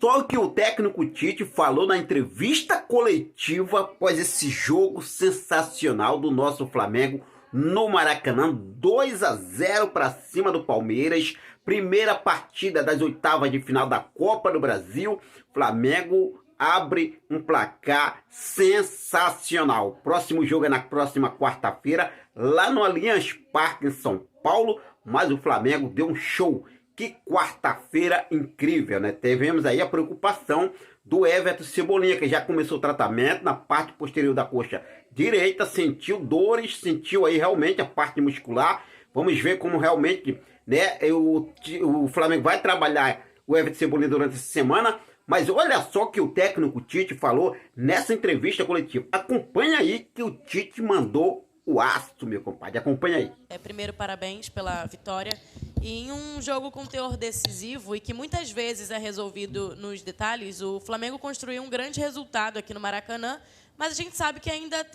só o que o técnico Tite falou na entrevista coletiva após esse jogo sensacional do nosso Flamengo no Maracanã, 2-0 para cima do Palmeiras. Primeira partida das oitavas de final da Copa do Brasil. Flamengo abre um placar sensacional. Próximo jogo é na próxima quarta-feira, lá no Allianz Parque, em São Paulo. Mas o Flamengo deu um show. Que quarta-feira incrível, né? Tivemos aí a preocupação do Everton Cebolinha, que já começou o tratamento na parte posterior da coxa direita, sentiu dores, sentiu aí realmente a parte muscular. Vamos ver como realmente, né, o Flamengo vai trabalhar o Everton Cebolinha durante essa semana. Mas olha só que o técnico Tite falou nessa entrevista coletiva. Acompanha aí que o Tite mandou o aço, meu compadre. Acompanha aí. Primeiro, parabéns pela vitória. E em um jogo com teor decisivo e que muitas vezes é resolvido nos detalhes, o Flamengo construiu um grande resultado aqui no Maracanã, mas a gente sabe que ainda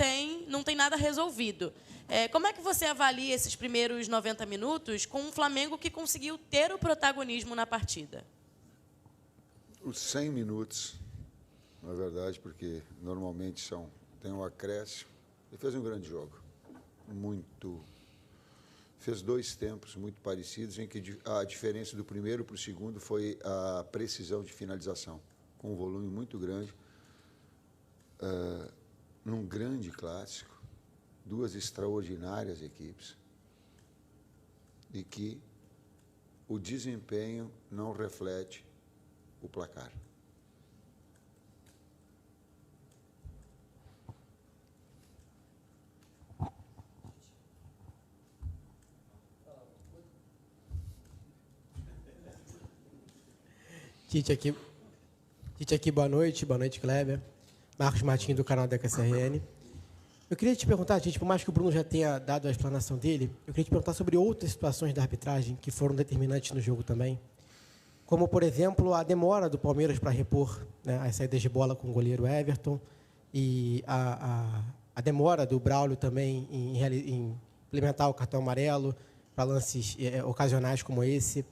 não tem nada resolvido. Como é que você avalia esses primeiros 90 minutos com um Flamengo que conseguiu ter o protagonismo na partida? Os 100 minutos, na verdade, porque normalmente tem um acréscimo. Ele fez um grande jogo. Fez 2 tempos muito parecidos, em que a diferença do primeiro para o segundo foi a precisão de finalização, com um volume muito grande, num grande clássico, 2 extraordinárias equipes, e que o desempenho não reflete o placar. Tite aqui, boa noite, Kleber. Marcos Martins, do canal da KCRN. Eu queria te perguntar, Tite, por mais que o Bruno já tenha dado a explanação dele, eu queria te perguntar sobre outras situações da arbitragem que foram determinantes no jogo também, como, por exemplo, a demora do Palmeiras para repor, né, as saídas de bola com o goleiro Everton e a demora do Braulio também em implementar o cartão amarelo para lances ocasionais como esse.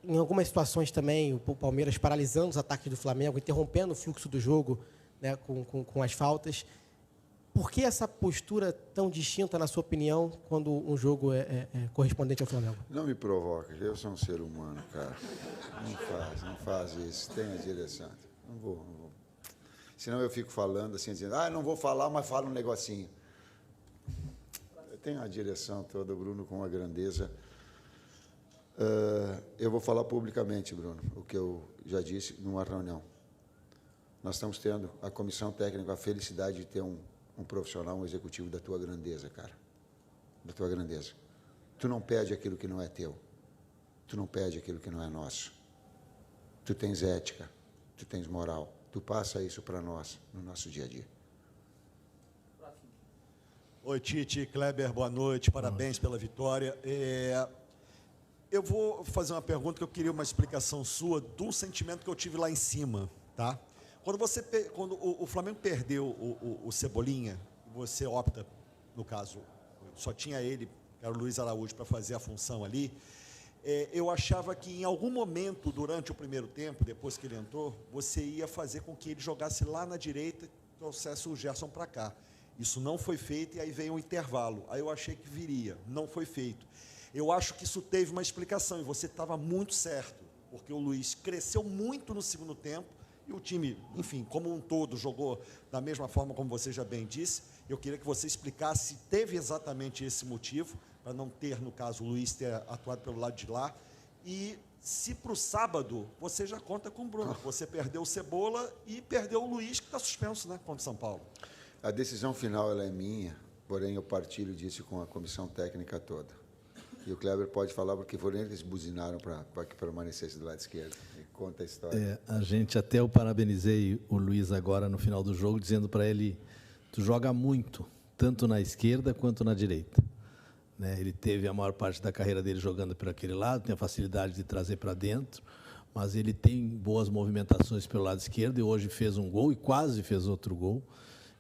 Em algumas situações também, o Palmeiras paralisando os ataques do Flamengo, interrompendo o fluxo do jogo, né, com as faltas. Por que essa postura tão distinta, na sua opinião, quando um jogo é correspondente ao Flamengo? Não me provoca, eu sou um ser humano, cara. Não faz isso, tem a direção. Não vou. Senão eu fico falando assim, dizendo, não vou falar, mas falo um negocinho. Eu tenho a direção toda, Bruno, com uma grandeza. Eu vou falar publicamente, Bruno, o que eu já disse numa reunião. Nós estamos tendo, a comissão técnica, a felicidade de ter um profissional, um executivo da tua grandeza, cara. Da tua grandeza. Tu não pede aquilo que não é teu. Tu não pede aquilo que não é nosso. Tu tens ética, tu tens moral. Tu passa isso para nós, no nosso dia a dia. Oi, Tite, Kleber, boa noite, parabéns pela vitória. Eu vou fazer uma pergunta que eu queria uma explicação sua de um sentimento que eu tive lá em cima, tá? Quando o Flamengo perdeu o Cebolinha, você opta, no caso, só tinha ele, que era o Luiz Araújo, para fazer a função ali, eu achava que em algum momento, durante o primeiro tempo, depois que ele entrou, você ia fazer com que ele jogasse lá na direita e trouxesse o Gerson para cá. Isso não foi feito e aí veio um intervalo. Aí eu achei que viria, não foi feito. Eu acho que isso teve uma explicação e você estava muito certo, porque o Luiz cresceu muito no segundo tempo e o time, enfim, como um todo, jogou da mesma forma como você já bem disse. Eu queria que você explicasse se teve exatamente esse motivo, para não ter, no caso, o Luiz ter atuado pelo lado de lá. E se para o sábado, você já conta com o Bruno. Você perdeu o Cebola e perdeu o Luiz, que está suspenso, né, contra o São Paulo. A decisão final ela é minha, porém eu partilho disso com a comissão técnica toda. E o Kleber pode falar, porque foram eles que buzinaram para que permanecesse do lado esquerdo. E conta a história. A gente até eu parabenizei o Luiz agora no final do jogo, dizendo para ele, tu joga muito, tanto na esquerda quanto na direita. Né? Ele teve a maior parte da carreira dele jogando por aquele lado, tem a facilidade de trazer para dentro, mas ele tem boas movimentações pelo lado esquerdo e hoje fez um gol e quase fez outro gol.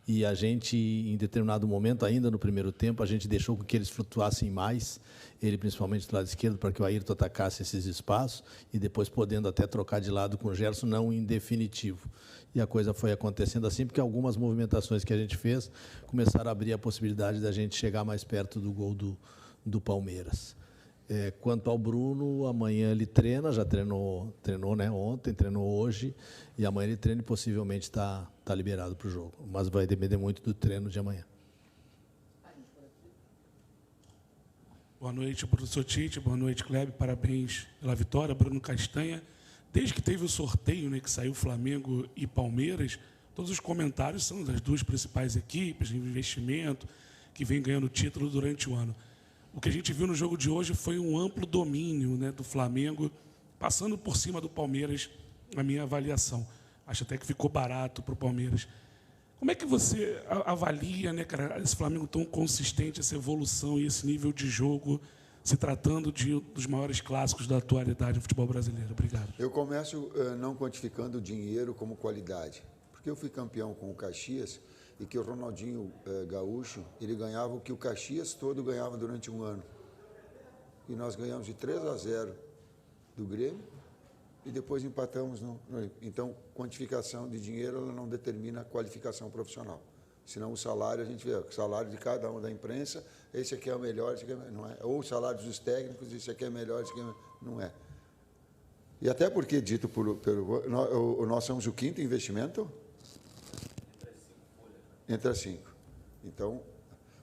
e a gente, em determinado momento, ainda no primeiro tempo, a gente deixou que eles flutuassem mais, ele principalmente do lado esquerdo, para que o Ayrton atacasse esses espaços e depois podendo até trocar de lado com o Gerson, não em definitivo. E a coisa foi acontecendo assim, porque algumas movimentações que a gente fez começaram a abrir a possibilidade da gente chegar mais perto do gol do Palmeiras. Quanto ao Bruno, amanhã ele treina, já treinou né, ontem, treinou hoje, e amanhã ele treina e possivelmente está liberado para o jogo. Mas vai depender muito do treino de amanhã. Boa noite, professor Tite, boa noite, Kleber, parabéns pela vitória. Bruno Castanha, desde que teve o sorteio, né, que saiu Flamengo e Palmeiras, todos os comentários são das duas principais equipes de investimento, que vem ganhando título durante o ano. O que a gente viu no jogo de hoje foi um amplo domínio, né, do Flamengo, passando por cima do Palmeiras, na minha avaliação. Acho até que ficou barato para o Palmeiras. Como é que você avalia, né, cara, esse Flamengo tão consistente, essa evolução e esse nível de jogo, se tratando dos maiores clássicos da atualidade do futebol brasileiro? Obrigado. Eu começo não quantificando o dinheiro como qualidade, porque eu fui campeão com o Caxias e que o Ronaldinho Gaúcho, ele ganhava o que o Caxias todo ganhava durante um ano. E nós ganhamos de 3-0 do Grêmio e depois empatamos. Então, quantificação de dinheiro ela não determina a qualificação profissional. Senão o salário, a gente vê, o salário de cada um da imprensa, esse aqui é o melhor, esse aqui não é. Ou o salário dos técnicos, esse aqui é melhor, esse aqui não é. E até porque, dito nós somos o quinto investimento entre as 5. Então,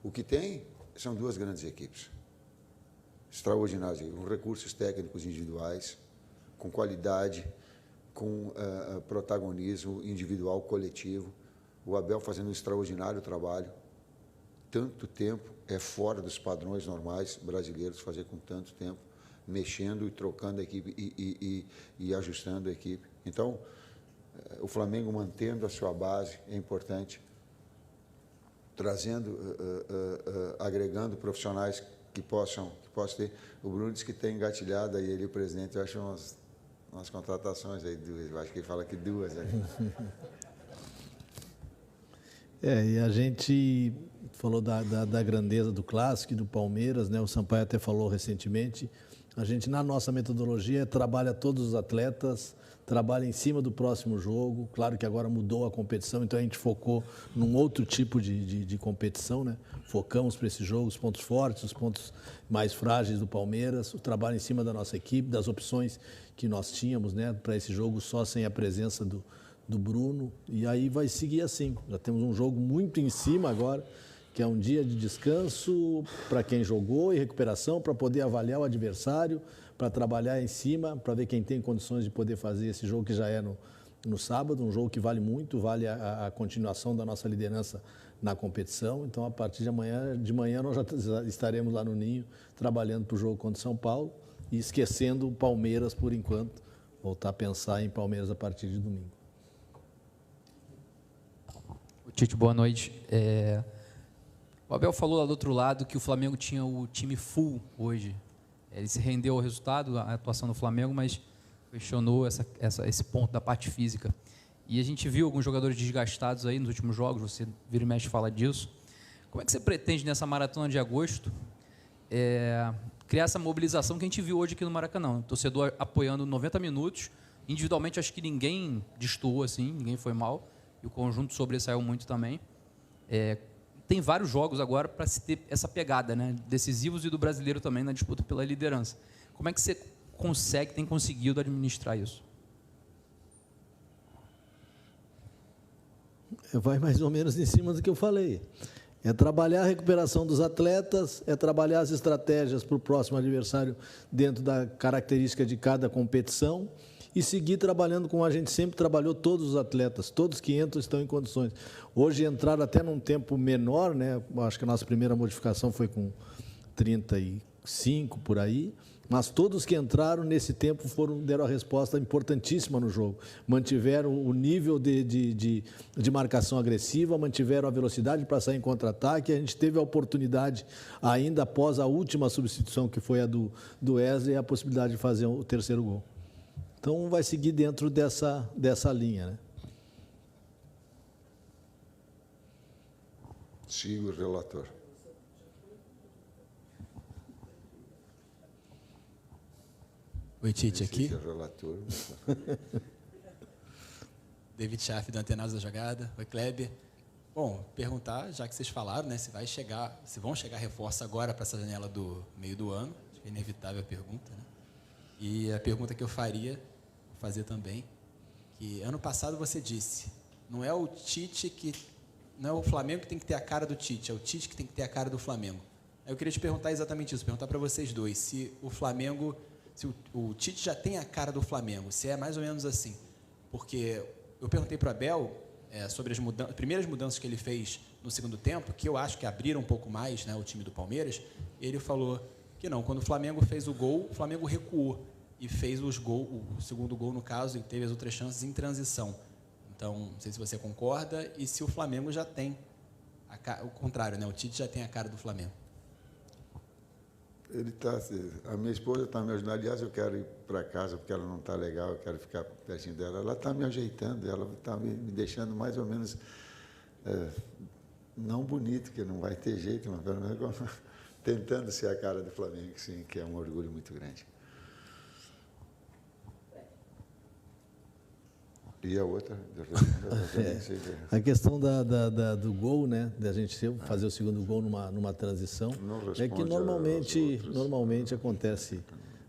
o que tem são duas grandes equipes, extraordinárias, com recursos técnicos individuais, com qualidade, com protagonismo individual, coletivo. O Abel fazendo um extraordinário trabalho. Tanto tempo é fora dos padrões normais brasileiros fazer com tanto tempo, mexendo e trocando a equipe e ajustando a equipe. Então, o Flamengo mantendo a sua base é importante, trazendo, agregando profissionais que possam ter. O Bruno disse que tem engatilhado aí, ele, o presidente, eu acho umas contratações aí, eu acho que ele fala que 2 aí. E a gente falou da grandeza do clássico e do Palmeiras, né? O Sampaio até falou recentemente. A gente, na nossa metodologia, trabalha todos os atletas, trabalha em cima do próximo jogo. Claro que agora mudou a competição, então a gente focou num outro tipo de competição, né? Focamos para esse jogo os pontos fortes, os pontos mais frágeis do Palmeiras, o trabalho em cima da nossa equipe, das opções que nós tínhamos, né, para esse jogo só sem a presença do Bruno. E aí vai seguir assim. Já temos um jogo muito em cima agora, que é um dia de descanso para quem jogou e recuperação, para poder avaliar o adversário, para trabalhar em cima, para ver quem tem condições de poder fazer esse jogo que já é no sábado, um jogo que vale muito, vale a continuação da nossa liderança na competição. Então, a partir de manhã nós já estaremos lá no Ninho, trabalhando para o jogo contra o São Paulo e esquecendo o Palmeiras por enquanto, voltar a pensar em Palmeiras a partir de domingo. Tite, boa noite. O Abel falou lá do outro lado que o Flamengo tinha o time full hoje. Ele se rendeu ao resultado, a atuação do Flamengo, mas questionou esse ponto da parte física. E a gente viu alguns jogadores desgastados aí nos últimos jogos, você vira e mexe fala disso. Como é que você pretende, nessa maratona de agosto, criar essa mobilização que a gente viu hoje aqui no Maracanã? O torcedor apoiando 90 minutos, individualmente acho que ninguém destoou assim, ninguém foi mal, e o conjunto sobressaiu muito também. Tem vários jogos agora para se ter essa pegada, né, decisivos e do brasileiro também na disputa pela liderança. Como é que você tem conseguido administrar isso? Vai mais ou menos em cima do que eu falei. É trabalhar a recuperação dos atletas, é trabalhar as estratégias para o próximo adversário dentro da característica de cada competição e seguir trabalhando como a gente sempre trabalhou, todos os atletas, todos que entram estão em condições. Hoje entraram até num tempo menor, né? Acho que a nossa primeira modificação foi com 35 por aí, mas todos que entraram nesse tempo deram a resposta importantíssima no jogo. Mantiveram o nível de marcação agressiva, mantiveram a velocidade para sair em contra-ataque. A gente teve a oportunidade, ainda após a última substituição, que foi a do Wesley, a possibilidade de fazer o terceiro gol. Então, vai seguir dentro dessa linha, né? Sigo o relator. Oi, Tite, aqui. Esse é o relator. David Schaff, do Antenados da Jogada. Oi, Kleber. Bom, perguntar, já que vocês falaram, né, se vão chegar reforços agora para essa janela do meio do ano. Acho que é inevitável a pergunta, né? E a pergunta que eu faria, vou fazer também, que ano passado você disse, não é o Flamengo que tem que ter a cara do Tite, é o Tite que tem que ter a cara do Flamengo. Eu queria te perguntar exatamente isso, perguntar para vocês dois, se o Flamengo, se o Tite já tem a cara do Flamengo, se é mais ou menos assim. Porque eu perguntei para o Abel sobre as primeiras mudanças que ele fez no segundo tempo, que eu acho que abriram um pouco mais, né, o time do Palmeiras. Ele falou que não, quando o Flamengo fez o gol, o Flamengo recuou e fez o segundo gol, no caso, e teve as outras chances em transição. Então, não sei se você concorda e se o Flamengo já tem o contrário, né? O Tite já tem a cara do Flamengo. A minha esposa está me ajudando. Aliás, eu quero ir para casa porque ela não está legal, eu quero ficar pertinho dela. Ela está me ajeitando, ela está me deixando mais ou menos, não bonito, que não vai ter jeito, mas pelo menos tentando ser a cara do Flamengo, sim, que é um orgulho muito grande. E a outra? A questão do gol, né? Da gente fazer o segundo gol numa transição, é que normalmente acontece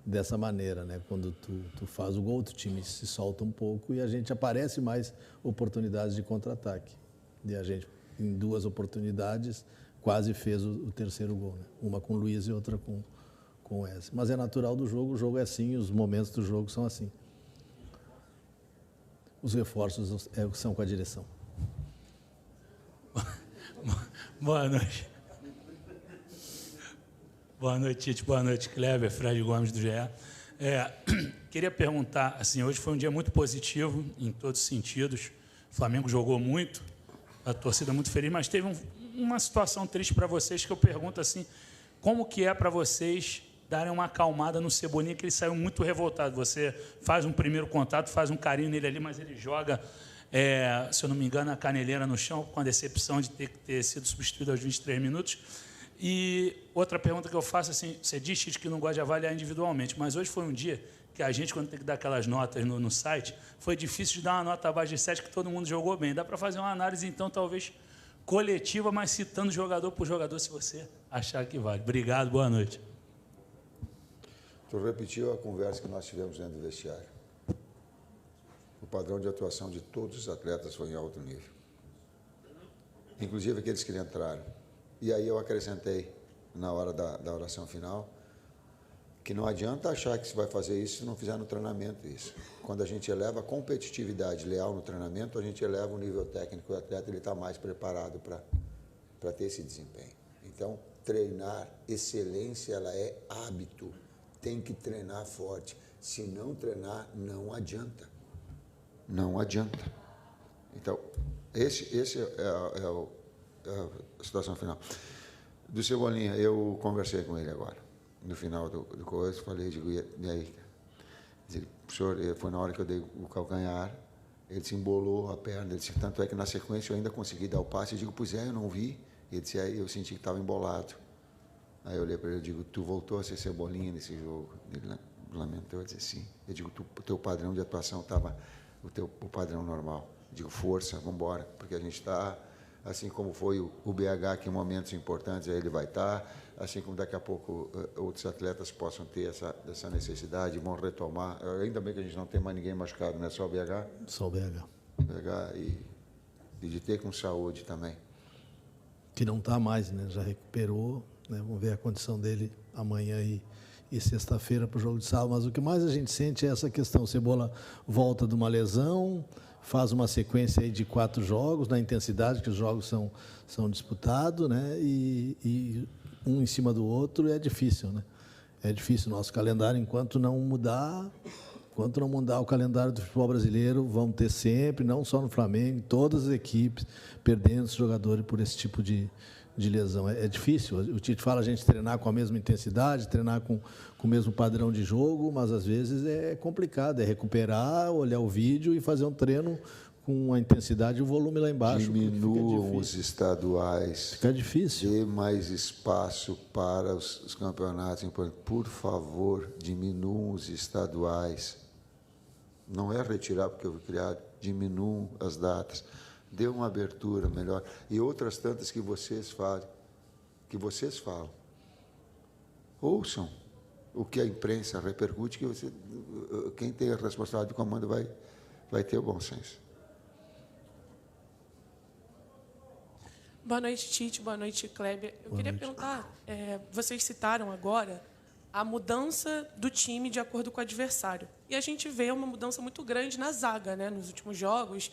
dessa maneira, né? Quando tu faz o gol, o time se solta um pouco e a gente aparece mais oportunidades de contra-ataque. E a gente, em 2 oportunidades, quase fez o terceiro gol, né? Uma com o Luiz e outra com o Wesley. Mas é natural do jogo, o jogo é assim, os momentos do jogo são assim. Os reforços são com a direção. Boa noite. Boa noite, Tite. Boa noite, Kleber. Fred Gomes, do GE. Queria perguntar, assim, hoje foi um dia muito positivo, em todos os sentidos. O Flamengo jogou muito, a torcida muito feliz, mas teve uma situação triste para vocês, que eu pergunto, assim, como que é para vocês darem uma acalmada no Cebolinha, que ele saiu muito revoltado. Você faz um primeiro contato, faz um carinho nele ali, mas ele joga, se eu não me engano, a caneleira no chão, com a decepção de ter sido substituído aos 23 minutos. E outra pergunta que eu faço, assim, você diz, Tite, que não gosta de avaliar individualmente, mas hoje foi um dia que a gente, quando tem que dar aquelas notas no site, foi difícil de dar uma nota abaixo de 7, que todo mundo jogou bem. Dá para fazer uma análise, então, talvez coletiva, mas citando jogador por jogador, se você achar que vale. Obrigado, boa noite. Tu repetiu a conversa que nós tivemos dentro do vestiário. O padrão de atuação de todos os atletas foi em alto nível. Inclusive aqueles que entraram. E aí eu acrescentei, na hora da oração final, que não adianta achar que se vai fazer isso se não fizer no treinamento isso. Quando a gente eleva a competitividade leal no treinamento, a gente eleva o nível técnico do atleta, ele está mais preparado para ter esse desempenho. Então, treinar, excelência, ela é hábito. Tem que treinar forte. Se não treinar, não adianta. Não adianta. Então, esse é a situação final. Do Cebolinha, eu conversei com ele agora. No final do coisa, falei, digo, e aí? Senhor, foi na hora que eu dei o calcanhar, ele se embolou a perna, ele disse, tanto é que na sequência eu ainda consegui dar o passe, eu digo, pois é, eu não vi. Ele disse, aí eu senti que estava embolado. Aí eu olhei para ele e digo, tu voltou a ser Cebolinha nesse jogo? Ele lamentou, eu disse, sim. Eu digo, o teu padrão de atuação estava o padrão normal. Eu digo, força, vamos embora, porque a gente está, assim como foi o BH, que em momentos importantes aí ele vai estar, assim como daqui a pouco outros atletas possam ter essa necessidade, vão retomar. Ainda bem que a gente não tem mais ninguém machucado, não é só o BH? Só o BH. BH e de ter com saúde também. Que não está mais, né? Já recuperou. Né? Vamos ver a condição dele amanhã e sexta-feira para o jogo de sábado. Mas o que mais a gente sente é essa questão. O Cebola volta de uma lesão, faz uma sequência aí de 4 jogos, na intensidade que os jogos são disputados, né? E um em cima do outro é difícil, né? É difícil. Nosso calendário, enquanto não mudar o calendário do futebol brasileiro, vamos ter sempre, não só no Flamengo, todas as equipes perdendo os jogadores por esse tipo de lesão. É difícil. O Tite fala a gente treinar com a mesma intensidade, treinar com o mesmo padrão de jogo, mas às vezes é complicado, é recuperar, olhar o vídeo e fazer um treino com a intensidade e o volume lá embaixo. Diminuam os estaduais. Fica difícil. Dê mais espaço para os campeonatos importantes. Por favor, diminuam os estaduais. Não é retirar porque eu fui criado. Diminuam as datas. Dê uma abertura melhor. E outras tantas que vocês falam. Ouçam o que a imprensa repercute, que quem tem a responsabilidade do comando vai ter o bom senso. Boa noite, Tite. Boa noite, Kleber. Eu queria perguntar, vocês citaram agora a mudança do time de acordo com o adversário. E a gente vê uma mudança muito grande na zaga, né? Nos últimos jogos.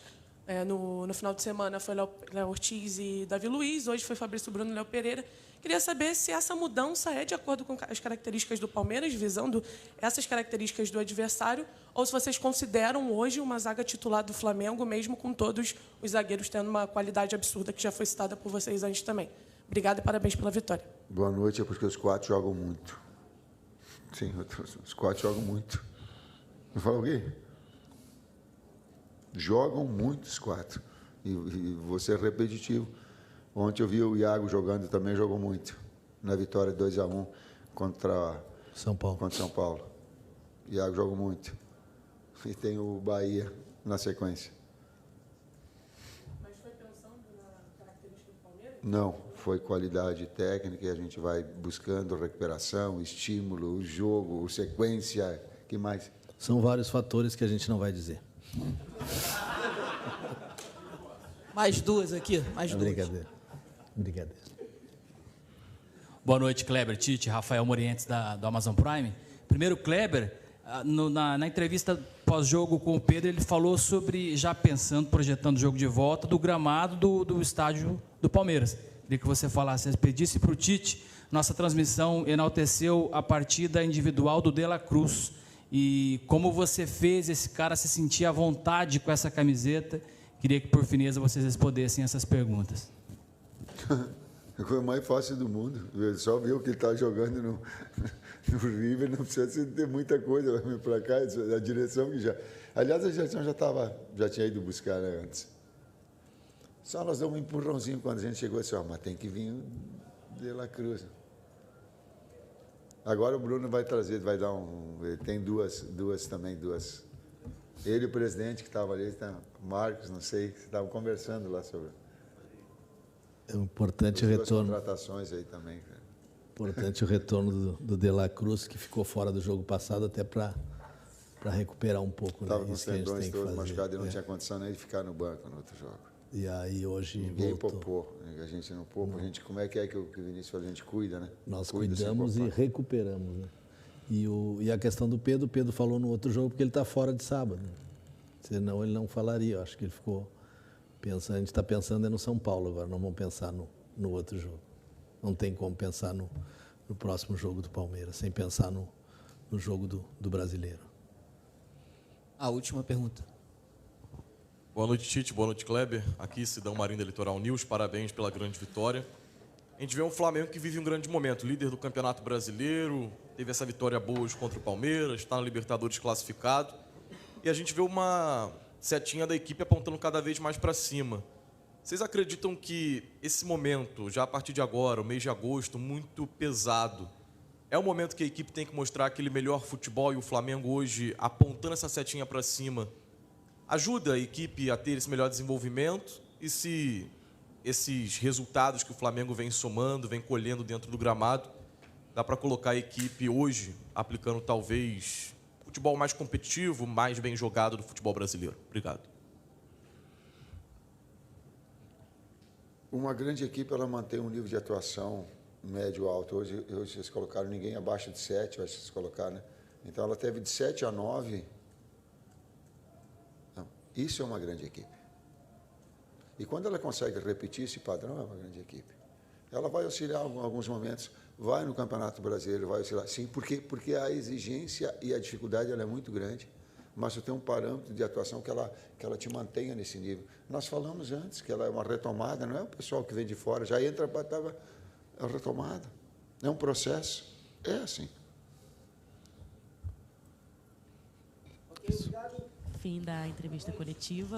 No final de semana foi Léo Ortiz e Davi Luiz, hoje foi Fabrício Bruno e Léo Pereira. Queria saber se essa mudança é de acordo com as características do Palmeiras, visando essas características do adversário, ou se vocês consideram hoje uma zaga titular do Flamengo, mesmo com todos os zagueiros tendo uma qualidade absurda, que já foi citada por vocês antes também. Obrigada e parabéns pela vitória. Boa noite, é porque os 4 jogam muito. Sim, os 4 jogam muito. Não fala o quê? Jogam muito os 4. E você é repetitivo. Ontem eu vi o Iago jogando, também jogou muito. Na vitória 2-1 contra São Paulo. Iago jogou muito. E tem o Bahia na sequência. Mas foi pensando na característica do Palmeiras? Não, foi qualidade técnica e a gente vai buscando recuperação, estímulo, o jogo, sequência, que mais? São vários fatores que a gente não vai dizer. Mais duas aqui, mais duas. Brincadeira. Boa noite, Kleber, Tite, Rafael Morientes do Amazon Prime. Primeiro, Kleber, na entrevista pós-jogo com o Pedro, ele falou sobre, já pensando, projetando o jogo de volta, do gramado do estádio do Palmeiras. Queria que você falasse, pedisse para o Tite, nossa transmissão enalteceu a partida individual do De La Cruz. E como você fez esse cara se sentir à vontade com essa camiseta? Queria que, por fineza, vocês respondessem essas perguntas. Foi o mais fácil do mundo. Ele só viu que ele estava jogando no River, não precisa ter muita coisa, vai vir para cá, a direção que já... Aliás, a direção já tinha ido buscar, né, antes. Só nós damos um empurrãozinho quando a gente chegou assim, mas tem que vir o De La Cruz. Agora o Bruno vai trazer, vai dar ele tem duas. Ele e o presidente que estava ali, Marcos, não sei, que estavam conversando lá sobre... É um importante retorno. Contratações aí também, cara. Importante o retorno do De La Cruz, que ficou fora do jogo passado, até para recuperar um pouco. Estava com os tendões todos machucados e não tinha condição nem de ficar no banco no outro jogo. E aí hoje ninguém poupou. A gente não poupa. A gente, como é que o Vinícius falou? A gente cuida, né? Nós cuidamos e recuperamos. Né? E a questão do Pedro, o Pedro falou no outro jogo porque ele está fora de sábado. Senão ele não falaria. Eu acho que ele ficou pensando. A gente está pensando no São Paulo agora, não vamos pensar no outro jogo. Não tem como pensar no próximo jogo do Palmeiras, sem pensar no jogo do Brasileiro. A última pergunta. Boa noite, Tite. Boa noite, Kleber. Aqui, Sidão Marinho da Litoral News. Parabéns pela grande vitória. A gente vê um Flamengo que vive um grande momento. Líder do Campeonato Brasileiro, teve essa vitória boa hoje contra o Palmeiras, está na Libertadores classificado. E a gente vê uma setinha da equipe apontando cada vez mais para cima. Vocês acreditam que esse momento, já a partir de agora, o mês de agosto, muito pesado, é o momento que a equipe tem que mostrar aquele melhor futebol e o Flamengo hoje, apontando essa setinha para cima, ajuda a equipe a ter esse melhor desenvolvimento? E se esses resultados que o Flamengo vem somando, vem colhendo dentro do gramado, dá para colocar a equipe hoje aplicando talvez futebol mais competitivo, mais bem jogado do futebol brasileiro? Obrigado. Uma grande equipe, ela mantém um nível de atuação médio-alto. Hoje vocês colocaram ninguém abaixo de 7, eu acho que vocês colocaram, né? Então ela teve de 7 a 9. Isso é uma grande equipe. E quando ela consegue repetir esse padrão, é uma grande equipe. Ela vai auxiliar em alguns momentos, vai no Campeonato Brasileiro, vai auxiliar. Sim, porque a exigência e a dificuldade ela é muito grande, mas você tem um parâmetro de atuação que ela te mantenha nesse nível. Nós falamos antes que ela é uma retomada, não é o pessoal que vem de fora, já entra para a retomada. É um processo. É assim. Fim da entrevista coletiva.